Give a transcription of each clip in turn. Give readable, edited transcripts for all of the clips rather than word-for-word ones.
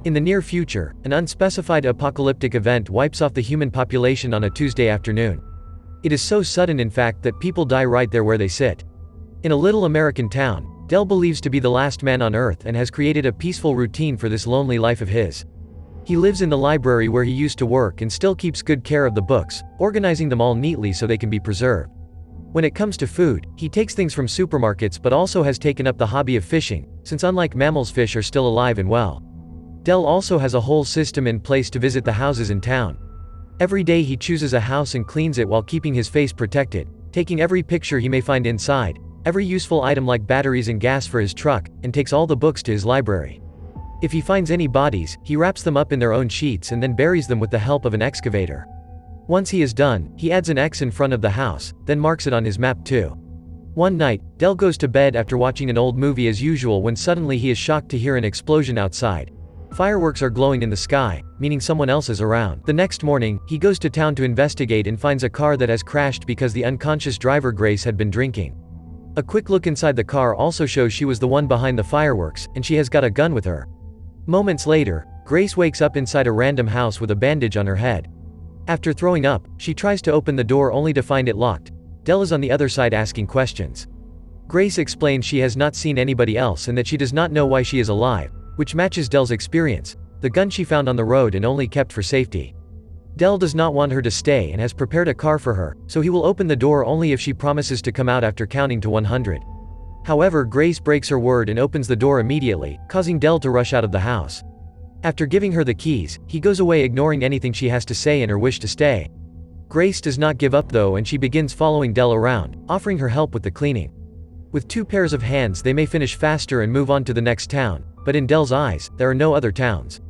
In the near future, an unspecified apocalyptic event wipes off the human population on a Tuesday afternoon. It is so sudden in fact that people die right there where they sit. In a little American town, Del believes to be the last man on Earth and has created a peaceful routine for this lonely life of his. He lives in the library where he used to work and still keeps good care of the books, organizing them all neatly so they can be preserved. When it comes to food, he takes things from supermarkets but also has taken up the hobby of fishing, since unlike mammals, fish are still alive and well. Del also has a whole system in place to visit the houses in town. Every day he chooses a house and cleans it while keeping his face protected, taking every picture he may find inside, every useful item like batteries and gas for his truck, and takes all the books to his library. If he finds any bodies, he wraps them up in their own sheets and then buries them with the help of an excavator. Once he is done, he adds an X in front of the house, then marks it on his map too. One night, Del goes to bed after watching an old movie as usual when suddenly he is shocked to hear an explosion outside. Fireworks are glowing in the sky, meaning someone else is around. The next morning, he goes to town to investigate and finds a car that has crashed because the unconscious driver Grace had been drinking. A quick look inside the car also shows she was the one behind the fireworks, and she has got a gun with her. Moments later, Grace wakes up inside a random house with a bandage on her head. After throwing up, she tries to open the door only to find it locked. Del is on the other side asking questions. Grace explains she has not seen anybody else and that she does not know why she is alive, which matches Del's experience, the gun she found on the road and only kept for safety. Del does not want her to stay and has prepared a car for her, so he will open the door only if she promises to come out after counting to 100. However, Grace breaks her word and opens the door immediately, causing Del to rush out of the house. After giving her the keys, he goes away ignoring anything she has to say and her wish to stay. Grace does not give up though and she begins following Del around, offering her help with the cleaning. With 2 pairs of hands they may finish faster and move on to the next town, but in Del's eyes, there are no other towns.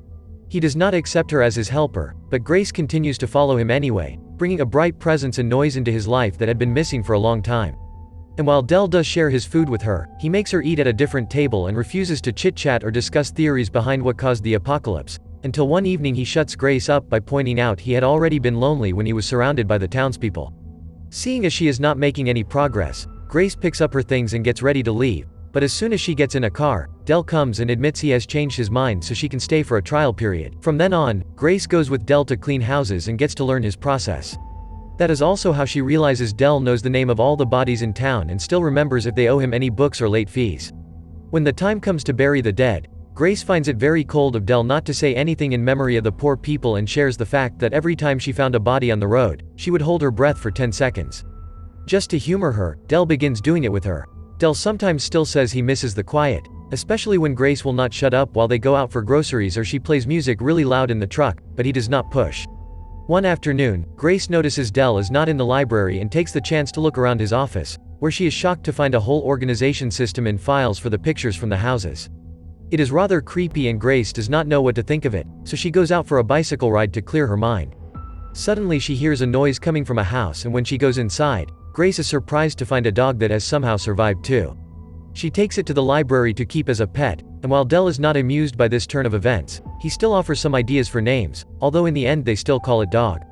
He does not accept her as his helper, but Grace continues to follow him anyway, bringing a bright presence and noise into his life that had been missing for a long time. And while Del does share his food with her, he makes her eat at a different table and refuses to chit-chat or discuss theories behind what caused the apocalypse, until one evening he shuts Grace up by pointing out he had already been lonely when he was surrounded by the townspeople. Seeing as she is not making any progress, Grace picks up her things and gets ready to leave, but as soon as she gets in a car, Del comes and admits he has changed his mind so she can stay for a trial period. From then on, Grace goes with Del to clean houses and gets to learn his process. That is also how she realizes Del knows the name of all the bodies in town and still remembers if they owe him any books or late fees. When the time comes to bury the dead, Grace finds it very cold of Del not to say anything in memory of the poor people and shares the fact that every time she found a body on the road, she would hold her breath for 10 seconds. Just to humor her, Del begins doing it with her. Del sometimes still says he misses the quiet, especially when Grace will not shut up while they go out for groceries or she plays music really loud in the truck, but he does not push. One afternoon, Grace notices Del is not in the library and takes the chance to look around his office, where she is shocked to find a whole organization system in files for the pictures from the houses. It is rather creepy and Grace does not know what to think of it, so she goes out for a bicycle ride to clear her mind. Suddenly she hears a noise coming from a house and when she goes inside, Grace is surprised to find a dog that has somehow survived too. She takes it to the library to keep as a pet, and while Del is not amused by this turn of events, he still offers some ideas for names, although in the end they still call it dog.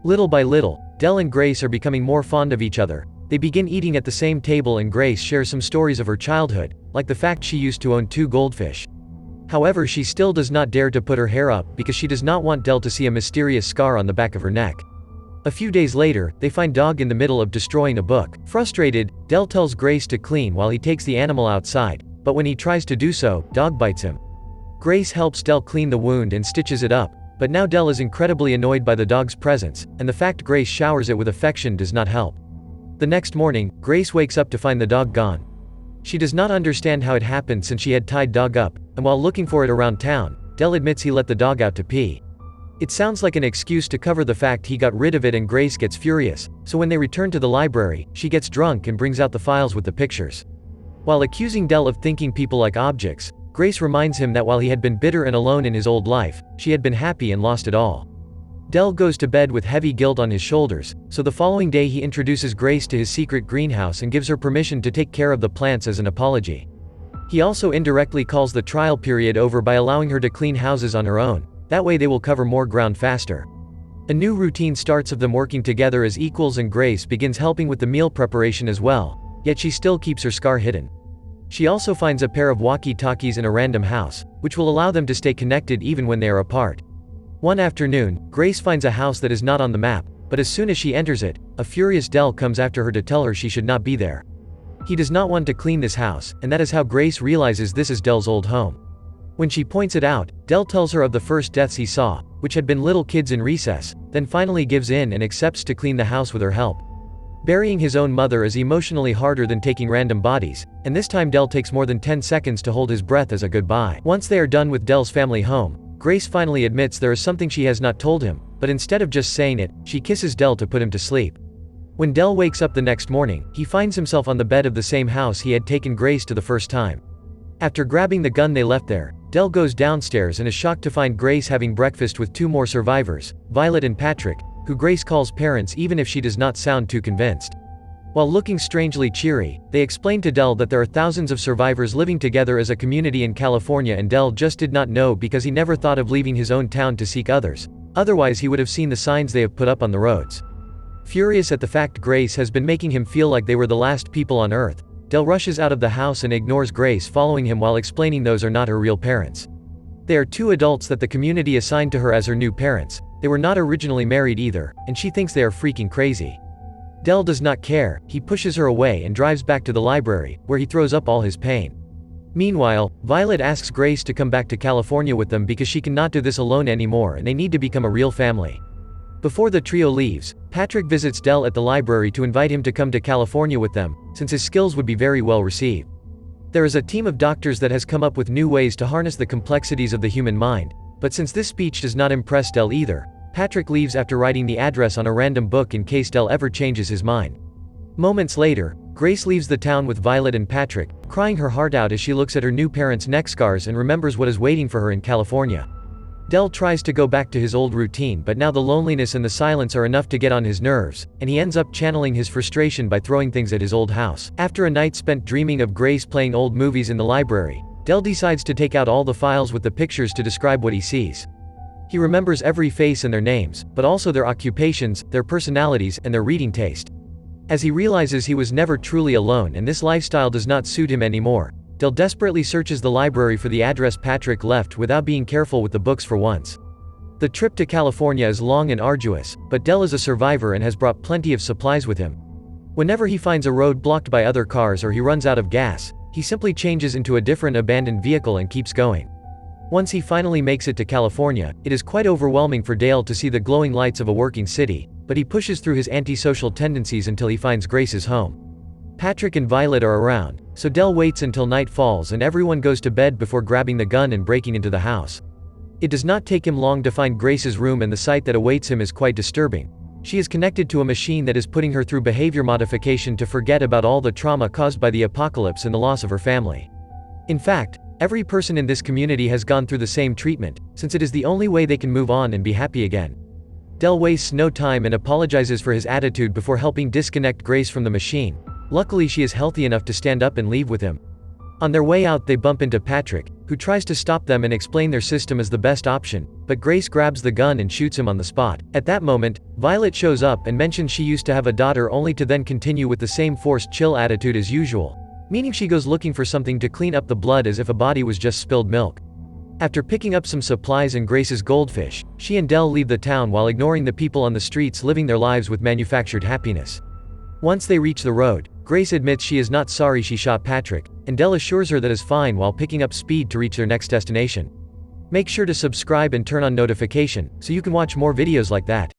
Little by little, Del and Grace are becoming more fond of each other. They begin eating at the same table and Grace shares some stories of her childhood, like the fact she used to own 2 goldfish. However, she still does not dare to put her hair up because she does not want Del to see a mysterious scar on the back of her neck. A few days later, they find Dog in the middle of destroying a book. Frustrated, Del tells Grace to clean while he takes the animal outside, but when he tries to do so, Dog bites him. Grace helps Del clean the wound and stitches it up, but now Del is incredibly annoyed by the dog's presence, and the fact Grace showers it with affection does not help. The next morning, Grace wakes up to find the dog gone. She does not understand how it happened since she had tied Dog up, and while looking for it around town, Del admits he let the dog out to pee. It sounds like an excuse to cover the fact he got rid of it and Grace gets furious, so when they return to the library, she gets drunk and brings out the files with the pictures. While accusing Del of thinking people like objects, Grace reminds him that while he had been bitter and alone in his old life, she had been happy and lost it all. Del goes to bed with heavy guilt on his shoulders, so the following day he introduces Grace to his secret greenhouse and gives her permission to take care of the plants as an apology. He also indirectly calls the trial period over by allowing her to clean houses on her own. That way they will cover more ground faster. A new routine starts of them working together as equals and Grace begins helping with the meal preparation as well, yet she still keeps her scar hidden. She also finds a pair of walkie-talkies in a random house, which will allow them to stay connected even when they are apart. One afternoon, Grace finds a house that is not on the map, but as soon as she enters it, a furious Dell comes after her to tell her she should not be there. He does not want to clean this house, and that is how Grace realizes this is Dell's old home. When she points it out, Dell tells her of the first deaths he saw, which had been little kids in recess, then finally gives in and accepts to clean the house with her help. Burying his own mother is emotionally harder than taking random bodies, and this time Dell takes more than 10 seconds to hold his breath as a goodbye. Once they are done with Dell's family home, Grace finally admits there is something she has not told him, but instead of just saying it, she kisses Dell to put him to sleep. When Dell wakes up the next morning, he finds himself on the bed of the same house he had taken Grace to the first time. After grabbing the gun they left there, Dell goes downstairs and is shocked to find Grace having breakfast with two more survivors, Violet and Patrick, who Grace calls parents even if she does not sound too convinced. While looking strangely cheery, they explain to Dell that there are thousands of survivors living together as a community in California, and Dell just did not know because he never thought of leaving his own town to seek others. Otherwise he would have seen the signs they have put up on the roads. Furious at the fact Grace has been making him feel like they were the last people on earth, Dell rushes out of the house and ignores Grace following him while explaining those are not her real parents. They are two adults that the community assigned to her as her new parents. They were not originally married either, and she thinks they are freaking crazy. Dell does not care, he pushes her away and drives back to the library, where he throws up all his pain. Meanwhile, Violet asks Grace to come back to California with them because she cannot do this alone anymore and they need to become a real family. Before the trio leaves, Patrick visits Dell at the library to invite him to come to California with them, since his skills would be very well received. There is a team of doctors that has come up with new ways to harness the complexities of the human mind, but since this speech does not impress Dell either, Patrick leaves after writing the address on a random book in case Dell ever changes his mind. Moments later, Grace leaves the town with Violet and Patrick, crying her heart out as she looks at her new parents' neck scars and remembers what is waiting for her in California. Dell tries to go back to his old routine, but now the loneliness and the silence are enough to get on his nerves, and he ends up channeling his frustration by throwing things at his old house. After a night spent dreaming of Grace playing old movies in the library, Dell decides to take out all the files with the pictures to describe what he sees. He remembers every face and their names, but also their occupations, their personalities, and their reading taste. As he realizes he was never truly alone and this lifestyle does not suit him anymore, Dell desperately searches the library for the address Patrick left without being careful with the books for once. The trip to California is long and arduous, but Dell is a survivor and has brought plenty of supplies with him. Whenever he finds a road blocked by other cars or he runs out of gas, he simply changes into a different abandoned vehicle and keeps going. Once he finally makes it to California, it is quite overwhelming for Dale to see the glowing lights of a working city, but he pushes through his antisocial tendencies until he finds Grace's home. Patrick and Violet are around, so Dell waits until night falls and everyone goes to bed before grabbing the gun and breaking into the house. It does not take him long to find Grace's room, and the sight that awaits him is quite disturbing. She is connected to a machine that is putting her through behavior modification to forget about all the trauma caused by the apocalypse and the loss of her family. In fact, every person in this community has gone through the same treatment, since it is the only way they can move on and be happy again. Dell wastes no time and apologizes for his attitude before helping disconnect Grace from the machine. Luckily she is healthy enough to stand up and leave with him. On their way out they bump into Patrick, who tries to stop them and explain their system as the best option, but Grace grabs the gun and shoots him on the spot. At that moment, Violet shows up and mentions she used to have a daughter, only to then continue with the same forced chill attitude as usual, meaning she goes looking for something to clean up the blood as if a body was just spilled milk. After picking up some supplies and Grace's goldfish, she and Dell leave the town while ignoring the people on the streets living their lives with manufactured happiness. Once they reach the road, Grace admits she is not sorry she shot Patrick, and Dell assures her that is fine while picking up speed to reach their next destination. Make sure to subscribe and turn on notification, so you can watch more videos like that.